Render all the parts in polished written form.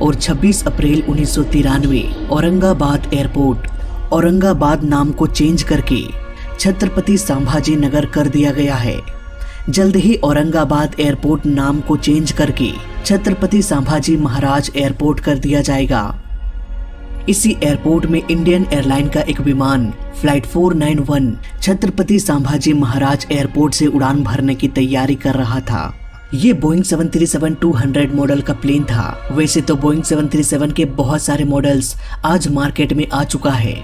और 26 अप्रैल 1993 औरंगाबाद एयरपोर्ट औरंगाबाद नाम को चेंज करके छत्रपति संभाजी नगर कर दिया गया है। जल्द ही औरंगाबाद एयरपोर्ट नाम को चेंज करके छत्रपति संभाजी महाराज एयरपोर्ट कर दिया जाएगा। इसी एयरपोर्ट में इंडियन एयरलाइन का एक विमान फ्लाइट 491 छत्रपति संभाजी महाराज एयरपोर्ट से उड़ान भरने की तैयारी कर रहा था। ये बोइंग 737-200 मॉडल का प्लेन था। वैसे तो बोइंग 737 के बहुत सारे मॉडल्स आज मार्केट में आ चुका है।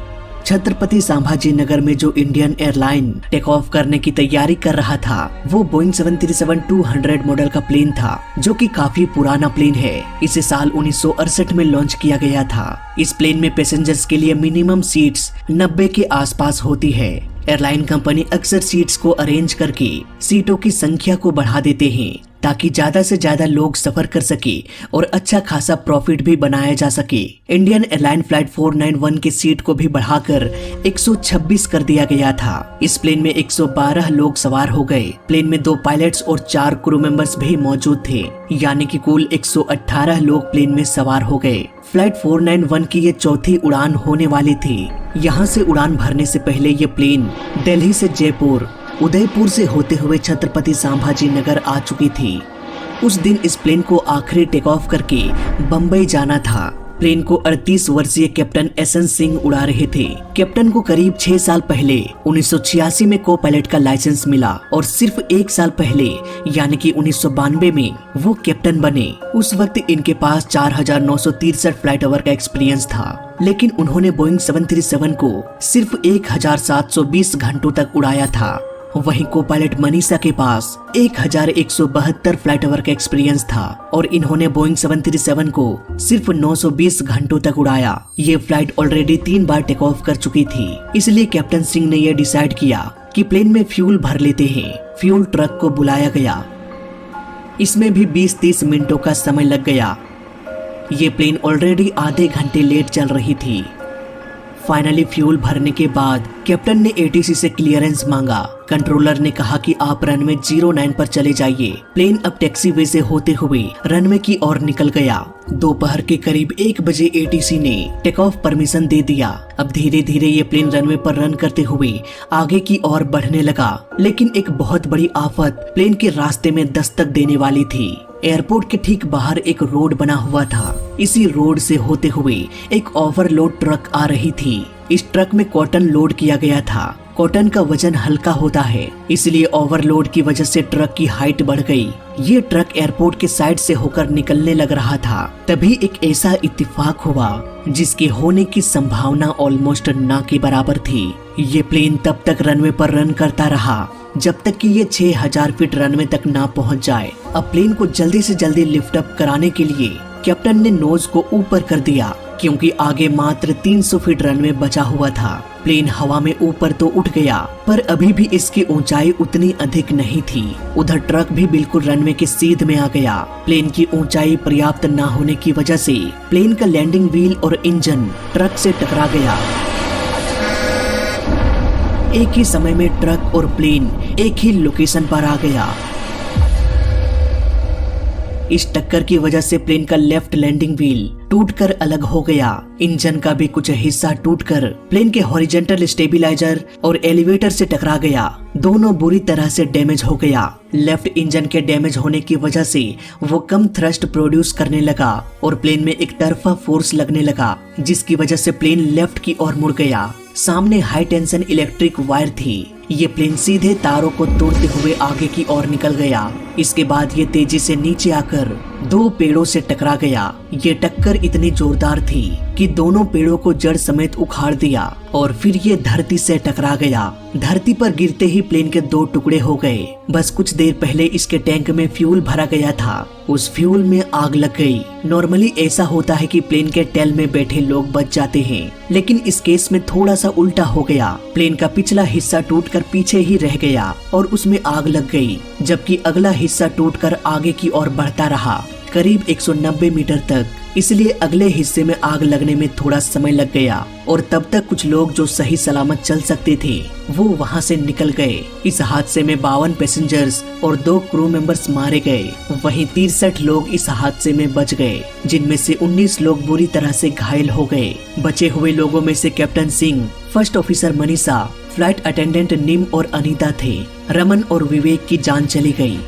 छत्रपति संभाजी नगर में जो इंडियन एयरलाइन टेक ऑफ करने की तैयारी कर रहा था वो बोइंग 737-200 मॉडल का प्लेन था, जो कि काफी पुराना प्लेन है। इसे साल 1968 में लॉन्च किया गया था। इस प्लेन में पैसेंजर्स के लिए मिनिमम सीट्स 90 के आसपास होती है। एयरलाइन कंपनी अक्सर सीट्स को अरेंज करके सीटों की संख्या को बढ़ा देते हैं ताकि ज्यादा से ज्यादा लोग सफर कर सके और अच्छा खासा प्रॉफिट भी बनाया जा सके। इंडियन एयरलाइन फ्लाइट 491 के सीट को भी बढ़ाकर 126 कर दिया गया था। इस प्लेन में 112 लोग सवार हो गए। प्लेन में 2 पायलट्स और 4 क्रू मेंबर्स भी मौजूद थे, यानी कि कुल 118 लोग प्लेन में सवार हो गए। फ्लाइट 491 की ये चौथी उड़ान होने वाली थी। यहाँ से उड़ान भरने से पहले ये प्लेन दिल्ली से जयपुर, उदयपुर से होते हुए छत्रपति संभाजी नगर आ चुकी थी। उस दिन इस प्लेन को आखिरी टेक ऑफ करके बम्बई जाना था। प्लेन को 38 वर्षीय कैप्टन एसएन सिंह उड़ा रहे थे। कैप्टन को करीब 6 साल पहले 1986 में को पायलट का लाइसेंस मिला और सिर्फ 1 साल पहले यानी कि 1992 में वो कैप्टन बने। उस वक्त इनके पास 4963 फ्लाइट आवर का एक्सपीरियंस था, लेकिन उन्होंने बोइंग 737 को सिर्फ 1720 घंटों तक उड़ाया था। वहीं को पायलट मनीषा के पास 1172 फ्लाइट आवर का एक्सपीरियंस था और इन्होंने बोइंग 737 को सिर्फ 920 घंटों तक उड़ाया। ये फ्लाइट ऑलरेडी 3 बार टेक ऑफ कर चुकी थी, इसलिए कैप्टन सिंह ने यह डिसाइड किया कि प्लेन में फ्यूल भर लेते हैं। फ्यूल ट्रक को बुलाया गया। इसमें भी 20-30 मिनटों का समय लग गया। ये प्लेन ऑलरेडी आधे घंटे लेट चल रही थी। फाइनली फ्यूल भरने के बाद कैप्टन ने एटीसी से क्लियरेंस मांगा। कंट्रोलर ने कहा कि आप रनवे 09 पर चले जाइए। प्लेन अब टैक्सीवे से होते हुए रनवे की ओर निकल गया। दोपहर के करीब 1 बजे एटीसी ने टेक ऑफ परमिशन दे दिया। अब धीरे धीरे ये प्लेन रनवे पर रन करते हुए आगे की ओर बढ़ने लगा, लेकिन एक बहुत बड़ी आफत प्लेन के रास्ते में दस्तक देने वाली थी। एयरपोर्ट के ठीक बाहर एक रोड बना हुआ था। इसी रोड से होते हुए एक ओवरलोड ट्रक आ रही थी। इस ट्रक में कॉटन लोड किया गया था। कॉटन का वजन हल्का होता है, इसलिए ओवरलोड की वजह से ट्रक की हाइट बढ़ गई। ये ट्रक एयरपोर्ट के साइड से होकर निकलने लग रहा था। तभी एक ऐसा इत्तेफाक हुआ जिसके होने की संभावना ऑलमोस्ट ना के बराबर थी। ये प्लेन तब तक रनवे पर रन करता रहा जब तक कि ये 6000 फीट रनवे तक ना पहुंच जाए। अब प्लेन को जल्दी से जल्दी लिफ्ट अप कराने के लिए कैप्टन ने नोज को ऊपर कर दिया, क्योंकि आगे मात्र 300 फीट रनवे बचा हुआ था। प्लेन हवा में ऊपर तो उठ गया, पर अभी भी इसकी ऊंचाई उतनी अधिक नहीं थी। उधर ट्रक भी बिल्कुल रनवे के सीध में आ गया। प्लेन की ऊंचाई पर्याप्त न होने की वजह से प्लेन का लैंडिंग व्हील और इंजन ट्रक से टकरा गया। एक ही समय में ट्रक और प्लेन एक ही लोकेशन पर आ गया। इस टक्कर की वजह से प्लेन का लेफ्ट लैंडिंग व्हील टूटकर अलग हो गया। इंजन का भी कुछ हिस्सा टूटकर प्लेन के हॉरिजॉन्टल स्टेबिलाइजर और एलिवेटर से टकरा गया। दोनों बुरी तरह से डैमेज हो गया। लेफ्ट इंजन के डैमेज होने की वजह से वो कम थ्रस्ट प्रोड्यूस करने लगा और प्लेन में एक तरफा फोर्स लगने लगा, जिसकी वजह से प्लेन लेफ्ट की ओर मुड़ गया। सामने हाई टेंशन इलेक्ट्रिक वायर थी। ये प्लेन सीधे तारों को तोड़ते हुए आगे की ओर निकल गया। इसके बाद ये तेजी से नीचे आकर 2 पेड़ों से टकरा गया। ये टक्कर इतनी जोरदार थी कि दोनों पेड़ों को जड़ समेत उखाड़ दिया और फिर ये धरती से टकरा गया। धरती पर गिरते ही प्लेन के 2 टुकड़े हो गए। बस कुछ देर पहले इसके टैंक में फ्यूल भरा गया था, उस फ्यूल में आग लग गई। नॉर्मली ऐसा होता है कि प्लेन के टेल में बैठे लोग बच जाते हैं, लेकिन इस केस में थोड़ा सा उल्टा हो गया। प्लेन का पिछला हिस्सा टूटकर पीछे ही रह गया और उसमें आग लग गई, जबकि अगला हिस्सा टूटकर आगे की ओर बढ़ता रहा। करीब 190 मीटर तक, इसलिए अगले हिस्से में आग लगने में थोड़ा समय लग गया और तब तक कुछ लोग जो सही सलामत चल सकते थे वो वहां से निकल गए। इस हादसे में 52 पैसेंजर्स और 2 क्रू मेंबर्स मारे गए। वहीं 63 लोग इस हादसे में बच गए, जिनमें से 19 लोग बुरी तरह से घायल हो गए। बचे हुए लोगों में से captain Singh, first officer Manisha, flight attendant निम और अनीता थे। रमन और विवेक की जान चली गई।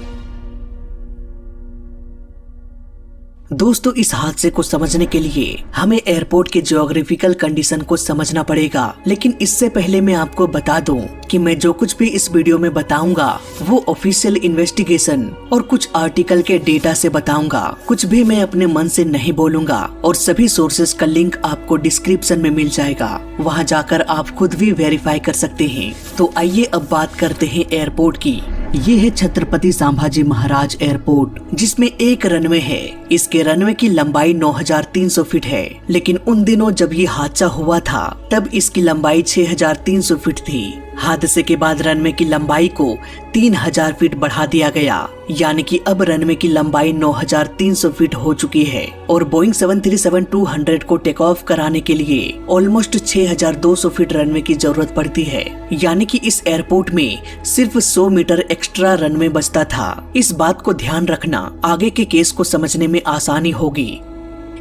दोस्तों, इस हादसे को समझने के लिए हमें एयरपोर्ट के ज्योग्राफिकल कंडीशन को समझना पड़ेगा। लेकिन इससे पहले मैं आपको बता दूं कि मैं जो कुछ भी इस वीडियो में बताऊंगा वो ऑफिशियल इन्वेस्टिगेशन और कुछ आर्टिकल के डेटा से बताऊंगा। कुछ भी मैं अपने मन से नहीं बोलूंगा और सभी सोर्सेज का लिंक आपको डिस्क्रिप्शन में मिल जाएगा। वहां जाकर आप खुद भी वेरीफाई कर सकते हैं। तो आइए अब बात करते हैं एयरपोर्ट की। ये है छत्रपति संभाजी महाराज एयरपोर्ट, जिसमें एक रनवे है। इसके रनवे की लंबाई 9300 फीट है, लेकिन उन दिनों जब ये हादसा हुआ था तब इसकी लंबाई 6300 फीट थी। हादसे के बाद रनवे की लंबाई को 3000 फीट बढ़ा दिया गया, यानी कि अब रनवे की लंबाई 9300 फीट हो चुकी है। और बोइंग 737-200 को टेक ऑफ कराने के लिए ऑलमोस्ट 6200 फीट रनवे की जरूरत पड़ती है, यानी कि इस एयरपोर्ट में सिर्फ 100 मीटर एक्स्ट्रा रनवे बचता था। इस बात को ध्यान रखना, आगे के केस को समझने में आसानी होगी।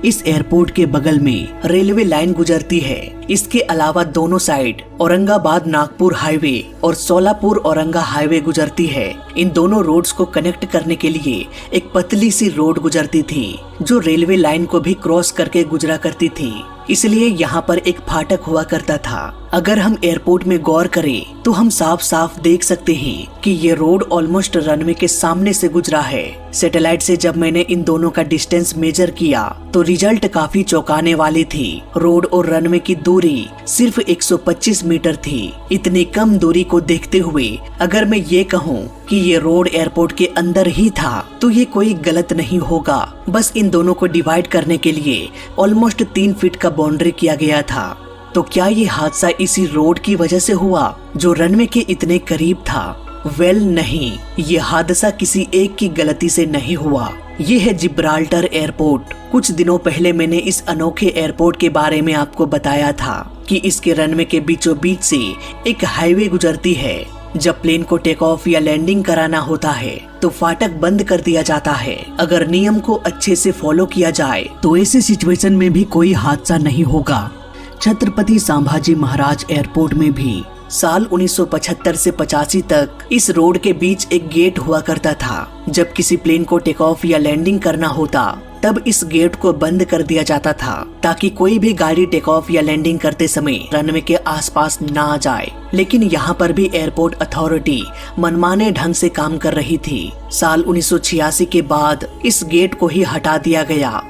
इस एयरपोर्ट के बगल में रेलवे लाइन गुजरती है। इसके अलावा दोनों साइड औरंगाबाद नागपुर हाईवे और सोलापुर औरंगा हाईवे गुजरती है। इन दोनों रोड्स को कनेक्ट करने के लिए एक पतली सी रोड गुजरती थी, जो रेलवे लाइन को भी क्रॉस करके गुजरा करती थी। इसलिए यहाँ पर एक फाटक हुआ करता था। अगर हम एयरपोर्ट में गौर करें तो हम साफ साफ देख सकते हैं कि ये रोड ऑलमोस्ट रनवे के सामने से गुजरा है। सैटेलाइट से जब मैंने इन दोनों का डिस्टेंस मेजर किया तो रिजल्ट काफी चौंकाने वाली थी। रोड और रनवे की दूरी सिर्फ 125 मीटर थी। इतनी कम दूरी को देखते हुए अगर मैं ये कहूँ कि ये रोड एयरपोर्ट के अंदर ही था तो ये कोई गलत नहीं होगा। बस इन दोनों को डिवाइड करने के लिए ऑलमोस्ट 3 फीट का बाउंड्री किया गया था। तो क्या ये हादसा इसी रोड की वजह से हुआ जो रनवे के इतने करीब था? वेल नहीं, ये हादसा किसी एक की गलती से नहीं हुआ। ये है जिब्राल्टर एयरपोर्ट। कुछ दिनों पहले मैंने इस अनोखे एयरपोर्ट के बारे में आपको बताया था कि इसके रनवे के बीचों बीच से एक हाईवे गुजरती है। जब प्लेन को टेक ऑफ या लैंडिंग कराना होता है तो फाटक बंद कर दिया जाता है। अगर नियम को अच्छे से फॉलो किया जाए तो ऐसी सिचुएशन में भी कोई हादसा नहीं होगा। छत्रपति संभाजी महाराज एयरपोर्ट में भी साल 1975 से 85 तक इस रोड के बीच एक गेट हुआ करता था। जब किसी प्लेन को टेक ऑफ या लैंडिंग करना होता तब इस गेट को बंद कर दिया जाता था, ताकि कोई भी गाड़ी टेक ऑफ या लैंडिंग करते समय रनवे के आसपास ना आ जाए। लेकिन यहाँ पर भी एयरपोर्ट अथॉरिटी मनमाने ढंग से काम कर रही थी। साल 1986 के बाद इस गेट को ही हटा दिया गया।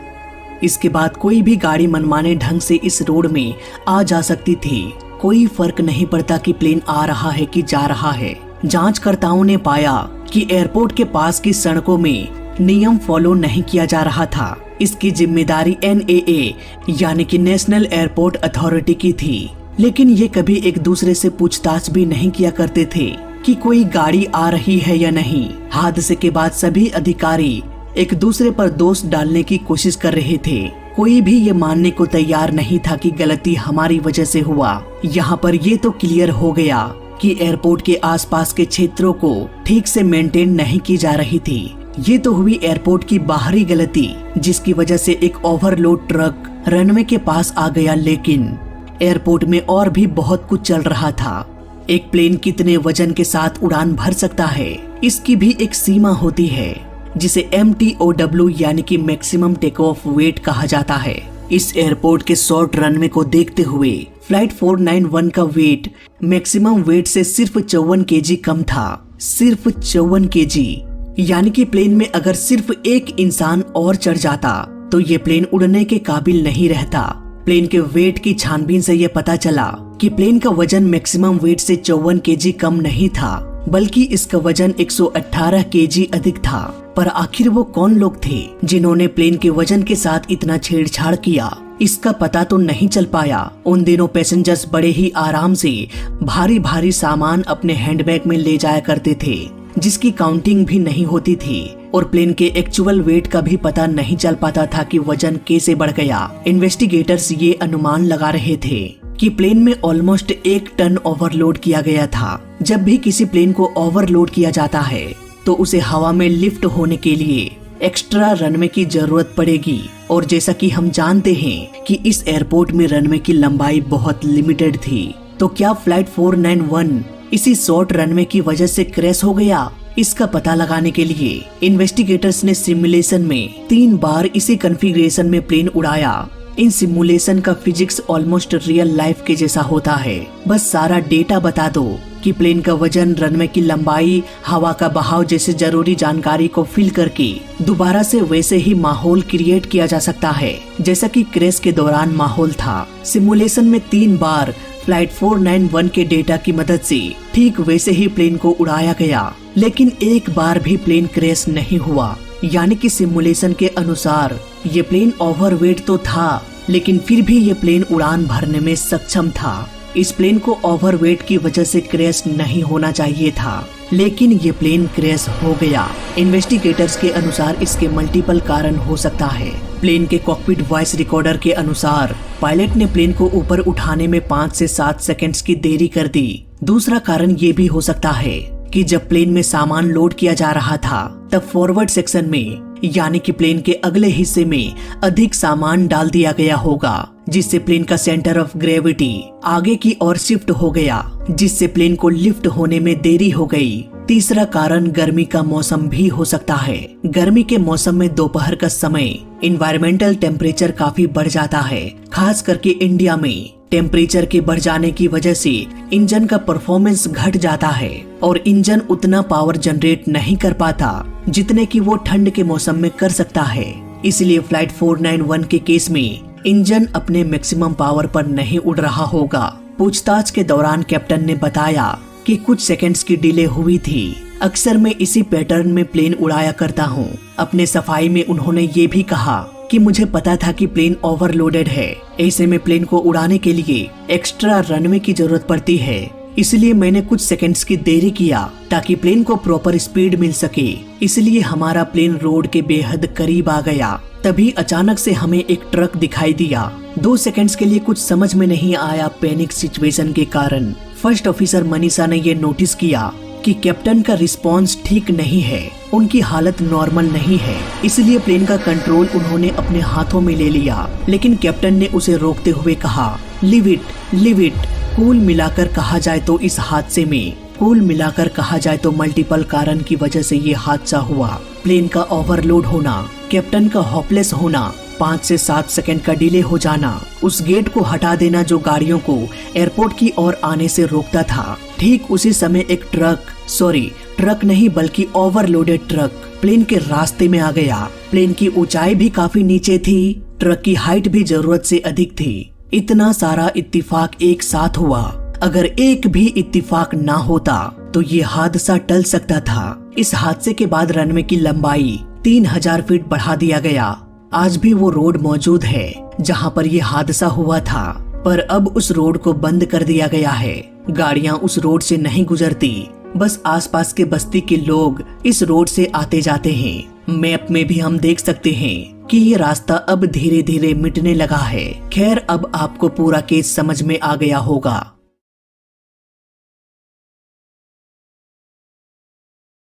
इसके बाद कोई भी गाड़ी मनमाने ढंग से इस रोड में आ जा सकती थी। कोई फर्क नहीं पड़ता कि प्लेन आ रहा है कि जा रहा है। जांचकर्ताओं ने पाया कि एयरपोर्ट के पास की सड़कों में नियम फॉलो नहीं किया जा रहा था। इसकी जिम्मेदारी NAA यानी कि नेशनल एयरपोर्ट अथॉरिटी की थी। लेकिन ये कभी एक दूसरे से पूछताछ भी नहीं किया करते थे कि कोई गाड़ी आ रही है या नहीं। हादसे के बाद सभी अधिकारी एक दूसरे पर दोष डालने की कोशिश कर रहे थे। कोई भी ये मानने को तैयार नहीं था कि गलती हमारी वजह से हुआ। यहाँ पर ये तो क्लियर हो गया कि एयरपोर्ट के आसपास के क्षेत्रों को ठीक से मेंटेन नहीं की जा रही थी। ये तो हुई एयरपोर्ट की बाहरी गलती, जिसकी वजह से एक ओवरलोड ट्रक रनवे के पास आ गया। लेकिन एयरपोर्ट में और भी बहुत कुछ चल रहा था। एक प्लेन कितने वजन के साथ उड़ान भर सकता है, इसकी भी एक सीमा होती है, जिसे MTOW यानी कि मैक्सिमम टेक ऑफ वेट कहा जाता है। इस एयरपोर्ट के शॉर्ट रनवे को देखते हुए फ्लाइट 491 का वेट मैक्सिमम वेट से सिर्फ 54 kg कम था। सिर्फ 54 kg, यानी कि प्लेन में अगर सिर्फ एक इंसान और चढ़ जाता तो ये प्लेन उड़ने के काबिल नहीं रहता। प्लेन के वेट की छानबीन से ये पता चला कि प्लेन का वजन मैक्सिमम वेट से 54 kg कम नहीं था, बल्कि इसका वजन 118 kg अधिक था। पर आखिर वो कौन लोग थे जिन्होंने प्लेन के वजन के साथ इतना छेड़छाड़ किया? इसका पता तो नहीं चल पाया। उन दिनों पैसेंजर्स बड़े ही आराम से भारी भारी सामान अपने हैंडबैग में ले जाया करते थे। जिसकी काउंटिंग भी नहीं होती थी और प्लेन के एक्चुअल वेट का भी पता नहीं चल पाता था कि वजन कैसे बढ़ गया। इन्वेस्टिगेटर्स ये अनुमान लगा रहे थे कि प्लेन में ऑलमोस्ट 1 टन ओवरलोड किया गया था। जब भी किसी प्लेन को ओवरलोड किया जाता है तो उसे हवा में लिफ्ट होने के लिए एक्स्ट्रा रनवे की जरूरत पड़ेगी और जैसा कि हम जानते हैं कि इस एयरपोर्ट में रनवे की लंबाई बहुत लिमिटेड थी, तो क्या फ्लाइट 491 इसी शॉर्ट रनवे की वजह से क्रैश हो गया? इसका पता लगाने के लिए इन्वेस्टिगेटर्स ने सिमुलेशन में 3 बार इसी कॉन्फ़िगरेशन में प्लेन उड़ाया। इन सिमुलेशन का फिजिक्स ऑलमोस्ट रियल लाइफ के जैसा होता है। बस सारा डेटा बता दो कि प्लेन का वजन, रनवे की लंबाई, हवा का बहाव जैसे जरूरी जानकारी को फिल करके दोबारा से वैसे ही माहौल क्रिएट किया जा सकता है जैसा कि क्रैश के दौरान माहौल था। सिमुलेशन में 3 बार फ्लाइट 491 के डेटा की मदद से ठीक वैसे ही प्लेन को उड़ाया गया, लेकिन एक बार भी प्लेन क्रैश नहीं हुआ। यानी कि सिमुलेशन के अनुसार ये प्लेन ओवरवेट तो था, लेकिन फिर भी ये प्लेन उड़ान भरने में सक्षम था। इस प्लेन को ओवरवेट की वजह से क्रैश नहीं होना चाहिए था, लेकिन ये प्लेन क्रैश हो गया। इन्वेस्टिगेटर्स के अनुसार इसके मल्टीपल कारण हो सकता है। प्लेन के कॉकपिट वॉइस रिकॉर्डर के अनुसार पायलट ने प्लेन को ऊपर उठाने में 5 से 7 सेकंड्स की देरी कर दी। दूसरा कारण ये भी हो सकता है कि जब प्लेन में सामान लोड किया जा रहा था तब फॉरवर्ड सेक्शन में यानी कि प्लेन के अगले हिस्से में अधिक सामान डाल दिया गया होगा, जिससे प्लेन का सेंटर ऑफ ग्रेविटी आगे की ओर शिफ्ट हो गया, जिससे प्लेन को लिफ्ट होने में देरी हो गई। तीसरा कारण गर्मी का मौसम भी हो सकता है। गर्मी के मौसम में दोपहर का समय इन्वायरमेंटल टेम्परेचर काफी बढ़ जाता है। खास करके इंडिया में टेम्परेचर के बढ़ जाने की वजह से इंजन का परफॉर्मेंस घट जाता है और इंजन उतना पावर जनरेट नहीं कर पाता जितने कि वो ठंड के मौसम में कर सकता है। इसलिए फ्लाइट 491 के केस में इंजन अपने मैक्सिमम पावर पर नहीं उड़ रहा होगा। पूछताछ के दौरान कैप्टन ने बताया कि कुछ सेकंड्स की डिले हुई थी। अक्सर मैं इसी पैटर्न में प्लेन उड़ाया करता हूँ। अपने सफाई में उन्होंने ये भी कहा कि मुझे पता था कि प्लेन ओवरलोडेड है, ऐसे में प्लेन को उड़ाने के लिए एक्स्ट्रा रनवे की जरूरत पड़ती है, इसलिए मैंने कुछ सेकंड्स की देरी किया ताकि प्लेन को प्रॉपर स्पीड मिल सके। इसलिए हमारा प्लेन रोड के बेहद करीब आ गया। तभी अचानक से हमें एक ट्रक दिखाई दिया। 2 सेकंड्स के लिए कुछ समझ में नहीं आया। पैनिक सिचुएशन के कारण फर्स्ट ऑफिसर मनीषा ने ये नोटिस किया कि कैप्टन का रिस्पॉन्स ठीक नहीं है, उनकी हालत नॉर्मल नहीं है। इसलिए प्लेन का कंट्रोल उन्होंने अपने हाथों में ले लिया, लेकिन कैप्टन ने उसे रोकते हुए कहा, लिव इट। कुल मिलाकर कहा जाए तो मल्टीपल कारण की वजह से ये हादसा हुआ। प्लेन का ओवरलोड होना, कैप्टन का होपलेस होना, 5 से 7 सेकंड का डिले हो जाना, उस गेट को हटा देना जो गाड़ियों को एयरपोर्ट की ओर आने से रोकता था। ठीक उसी समय एक ट्रक नहीं बल्कि ओवरलोडेड ट्रक प्लेन के रास्ते में आ गया। प्लेन की ऊंचाई भी काफी नीचे थी, ट्रक की हाइट भी जरूरत से अधिक थी। इतना सारा इत्तेफाक एक साथ हुआ। अगर एक भी इत्तेफाक ना होता तो ये हादसा टल सकता था। इस हादसे के बाद रनवे की लंबाई 3000 फीट बढ़ा दिया गया। आज भी वो रोड मौजूद है जहां पर ये हादसा हुआ था, पर अब उस रोड को बंद कर दिया गया है। गाड़ियां उस रोड से नहीं गुजरती, बस आसपास के बस्ती के लोग इस रोड से आते जाते हैं। मैप में भी हम देख सकते हैं कि ये रास्ता अब धीरे धीरे मिटने लगा है। खैर, अब आपको पूरा केस समझ में आ गया होगा।